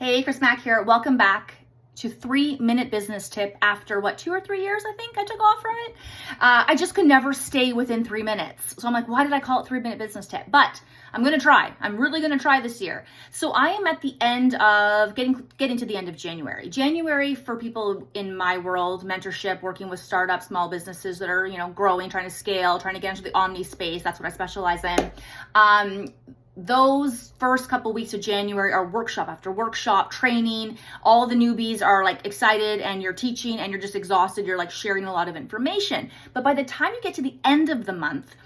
Hey, Chris Mack here. Welcome back to 3-Minute Business Tip after 2 or 3 years, I think I took off from it. I just could never stay within 3 minutes. So I'm like, why did I call it 3-Minute Business Tip? But I'm going to try. I'm really going to try this year. So I am at the end of getting to the end of January. January for people in my world, mentorship, working with startups, small businesses that are, growing, trying to scale, trying to get into the omni space. That's what I specialize in. Those first couple weeks of January are workshop after workshop, training. All the newbies are excited and you're teaching and you're just exhausted. You're sharing a lot of information. But by the time you get to the end of the month,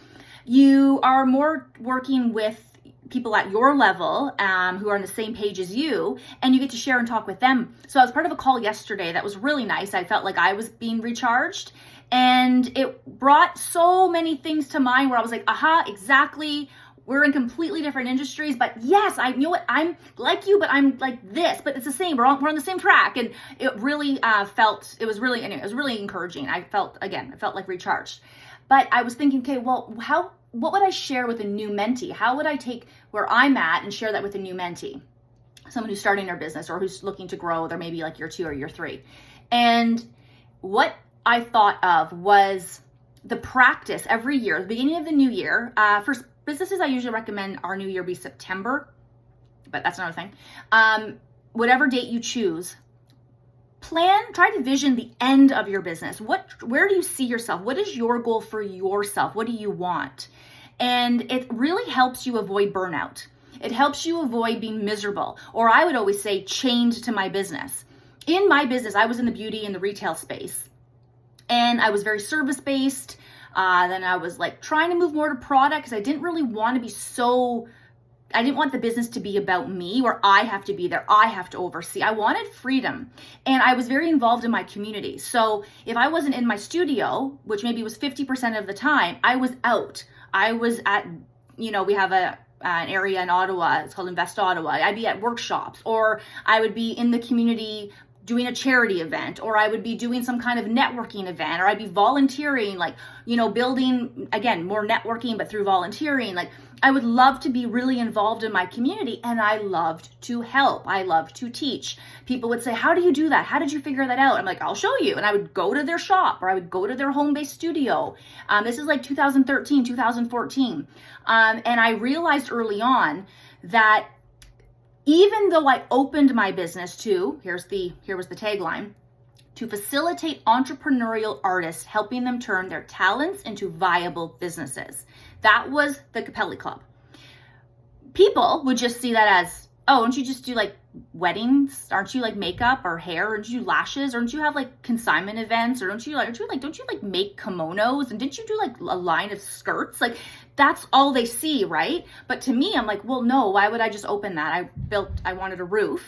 you are more working with people at your level who are on the same page as you, and you get to share and talk with them. So I was part of a call yesterday that was really nice. I felt like I was being recharged, and it brought so many things to mind where I was like, aha, exactly. We're in completely different industries, but yes, I know what I'm like you, but I'm like this, but it's the same. We're on the same track. And it really it was really encouraging. I felt like recharged. But I was thinking, okay, well, what would I share with a new mentee? How would I take where I'm at and share that with a new mentee? Someone who's starting their business or who's looking to grow. They're maybe year 2 or year 3. And what I thought of was the practice every year, the beginning of the new year. For businesses, I usually recommend our new year be September, but that's another thing. Whatever date you choose, try to vision the end of your business. Where do you see yourself? What is your goal for yourself? What do you want? And it really helps you avoid burnout. It helps you avoid being miserable, or I would always say chained to my business. In my business, I was in the beauty and the retail space, and I was very service-based. Then I was trying to move more to product because I didn't really want to be I didn't want the business to be about me where I have to be there. I have to oversee. I wanted freedom, and I was very involved in my community. So if I wasn't in my studio, which maybe was 50% of the time, I was out. I was at, we have an area in Ottawa. It's called Invest Ottawa. I'd be at workshops, or I would be in the community doing a charity event, or I would be doing some kind of networking event, or I'd be volunteering, building, again, more networking, but through volunteering. I would love to be really involved in my community, and I loved to help. I loved to teach. People would say, how do you do that? How did you figure that out? I'm like, I'll show you. And I would go to their shop, or I would go to their home-based studio. This is 2013, 2014. And I realized early on that even though I opened my business here was the tagline, to facilitate entrepreneurial artists, helping them turn their talents into viable businesses. That was the Capelli Club. People would just see that as, oh, don't you just do weddings? Aren't you makeup or hair? Or don't you do lashes? Or don't you have consignment events? Or don't you make kimonos? And didn't you do a line of skirts? That's all they see, right? But to me, I'm well, no, why would I just open that? I wanted a roof.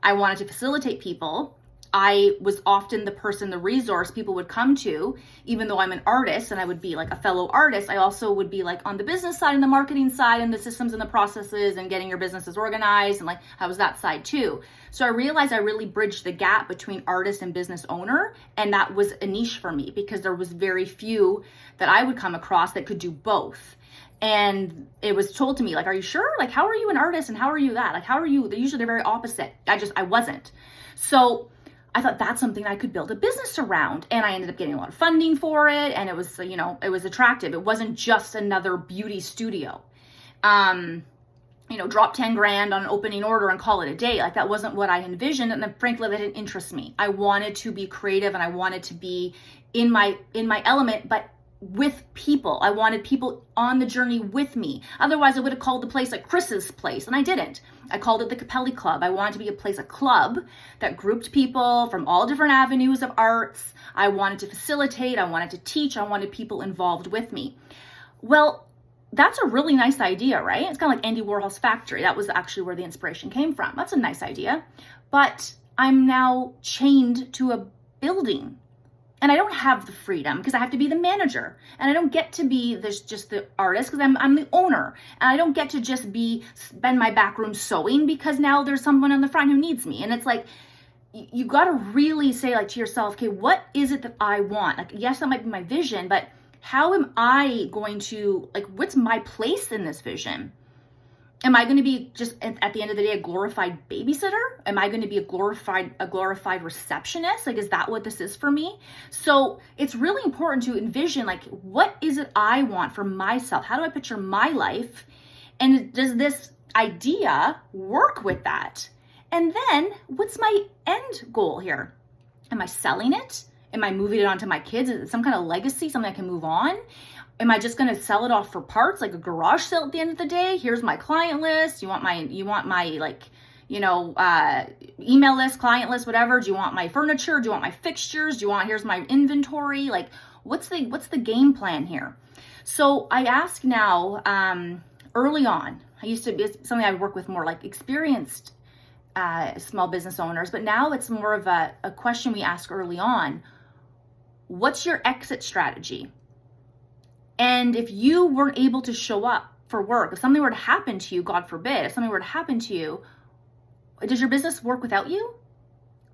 I wanted to facilitate people. I was often the resource people would come to, even though I'm an artist and I would be a fellow artist. I also would be on the business side and the marketing side and the systems and the processes and getting your businesses organized. And I was that side too. So I realized I really bridged the gap between artist and business owner. And that was a niche for me because there was very few that I would come across that could do both. And it was told to me, are you sure? How are you an artist and how are you that? How are you? Usually they're very opposite. I wasn't. So I thought that's something I could build a business around. And I ended up getting a lot of funding for it. And it was, it was attractive. It wasn't just another beauty studio. Drop 10 grand on an opening order and call it a day. That wasn't what I envisioned. And then frankly, that didn't interest me. I wanted to be creative and I wanted to be in my element, but with people. I wanted people on the journey with me. Otherwise, I would have called the place Chris's place, and I didn't. I called it the Capelli Club. I wanted to be a club that grouped people from all different avenues of arts. I wanted to facilitate. I wanted to teach. I wanted people involved with me. Well, that's a really nice idea, right? It's kind of like Andy Warhol's factory. That was actually where the inspiration came from. That's a nice idea. But I'm now chained to a building. And I don't have the freedom because I have to be the manager, and I don't get to be just the artist because I'm the owner, and I don't get to just spend my back room sewing because now there's someone on the front who needs me. And it's you got to really say to yourself, okay, what is it that I want? Yes, that might be my vision, but how am I going to what's my place in this vision? Am I going to be just at the end of the day a glorified babysitter? Am I going to be a glorified receptionist? Like, is that what this is for me? So it's really important to envision, like, what is it I want for myself? How do I picture my life? And does this idea work with that? And then what's my end goal here? Am I selling it? Am I moving it on to my kids? Is it some kind of legacy, something I can move on? Am I just going to sell it off for parts, like a garage sale at the end of the day? Here's my client list. You want my like, email list, client list, whatever. Do you want my furniture? Do you want my fixtures? Here's my inventory? Like, what's the game plan here? So I ask now, early on, it's something I work with more like experienced small business owners, but now it's more of a question we ask early on. What's your exit strategy? And if you weren't able to show up for work, if something were to happen to you, God forbid, if something were to happen to you, does your business work without you?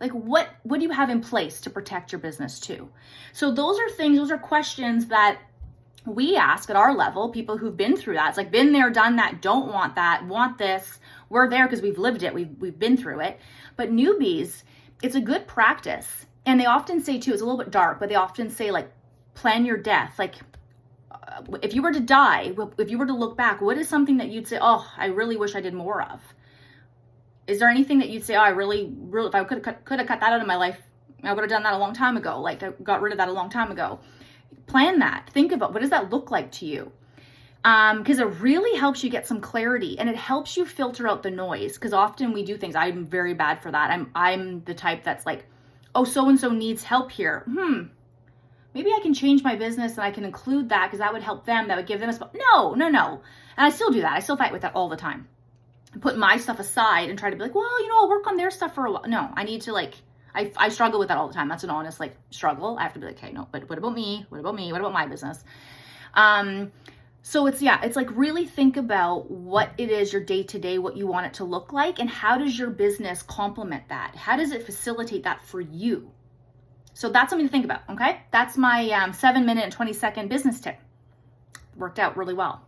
Like, what do you have in place to protect your business too? So those are questions that we ask at our level, people who've been through that. It's like, been there, done that, don't want that, want this. We're there because we've lived it, we've been through it. But newbies, it's a good practice. And they often say too, it's a little bit dark, but they often say, like, plan your death. Like, if you were to die, if you were to look back, what is something that you'd say, oh, I really wish I did more of? Is there anything that you'd say, oh, I really, if I could have cut that out of my life, I would have done that a long time ago. Like, I got rid of that a long time ago. Plan that. Think about, what does that look like to you? Because it really helps you get some clarity, and it helps you filter out the noise. Because often we do things, I'm very bad for that. I'm the type that's like, oh, so-and-so needs help here. Maybe I can change my business and I can include that because that would help them. That would give them a spot. No. And I still do that. I still fight with that all the time. I put my stuff aside and try to be like, well, I'll work on their stuff for a while. No, I need to, like, I struggle with that all the time. That's an honest, like, struggle. I have to be like, okay, no, but what about me? What about me? What about my business? So it's like, really think about what it is your day-to-day, what you want it to look like, and how does your business complement that? How does it facilitate that for you? So that's something to think about, okay? That's my 7-minute and 20-second business tip. Worked out really well.